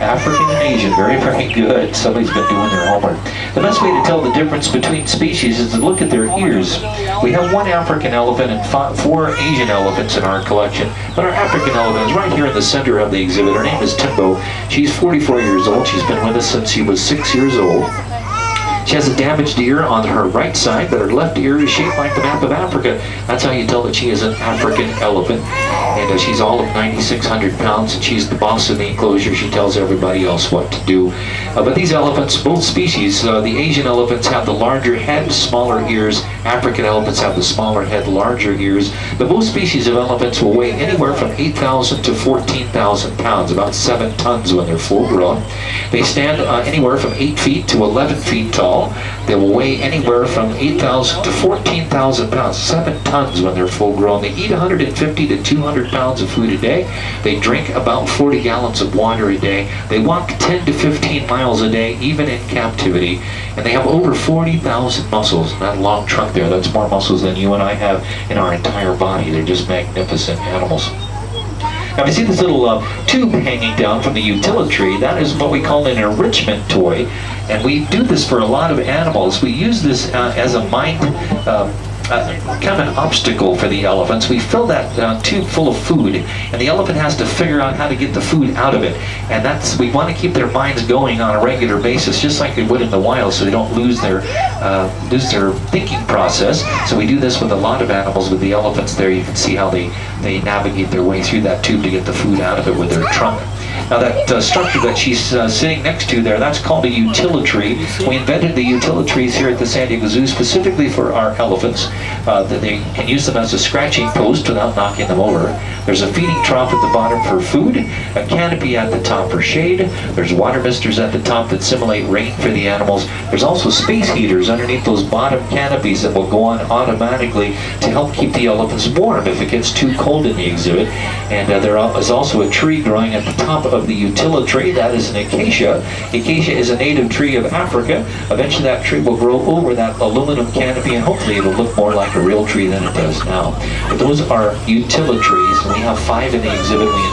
African and Asian, very, very good. Somebody's been doing their homework. The best way to tell the difference between species is to look at their ears. We have one African elephant and four Asian elephants in our collection, but our African elephant is right here in the center of the exhibit. Her name is Timbo. She's 44 years old. She's been with us since she was 6 years old. She has a damaged ear on her right side, but her left ear is shaped like the map of Africa. That's how you tell that she is an African elephant. And she's all of 9,600 pounds, and she's the boss of the enclosure. She tells everybody else what to do. But these elephants, both species, the Asian elephants have the larger head, smaller ears. African elephants have the smaller head, larger ears. But both species of elephants will weigh anywhere from 8,000 to 14,000 pounds, about 7 tons when they're full grown. They stand anywhere from 8 feet to 11 feet tall. They will weigh anywhere from 8,000 to 14,000 pounds, 7 tons when they're full grown. They eat 150 to 200 pounds of food a day. They drink about 40 gallons of water a day. They walk 10 to 15 miles a day, even in captivity. And they have over 40,000 muscles. That long trunk there, that's more muscles than you and I have in our entire body. They're just magnificent animals. Now, you see this little tube hanging down from the utility. That is what we call an enrichment toy, and we do this for a lot of animals. We use this as a mind, kind of an obstacle for the elephants. We fill that tube full of food, and the elephant has to figure out how to get the food out of it. And we want to keep their minds going on a regular basis, just like they would in the wild, so they don't lose their thinking process. So we do this with a lot of animals. With the elephants there, you can see how they navigate their way through that tube to get the food out of it with their trunk. Now that structure that she's sitting next to there, that's called a utility. We invented the utilities here at the San Diego Zoo specifically for our elephants, that they can use them as a scratching post without knocking them over. There's a feeding trough at the bottom for food, a canopy at the top for shade. There's water misters at the top that simulate rain for the animals. There's also space heaters underneath those bottom canopies that will go on automatically to help keep the elephants warm if it gets too cold in the exhibit. And there is also a tree growing at the top of the utility. That is an acacia. Acacia is a native tree of Africa. Eventually that tree will grow over that aluminum canopy, and hopefully it'll look more like a real tree than it does now. But those are utility trees, and we have 5 in the exhibit. We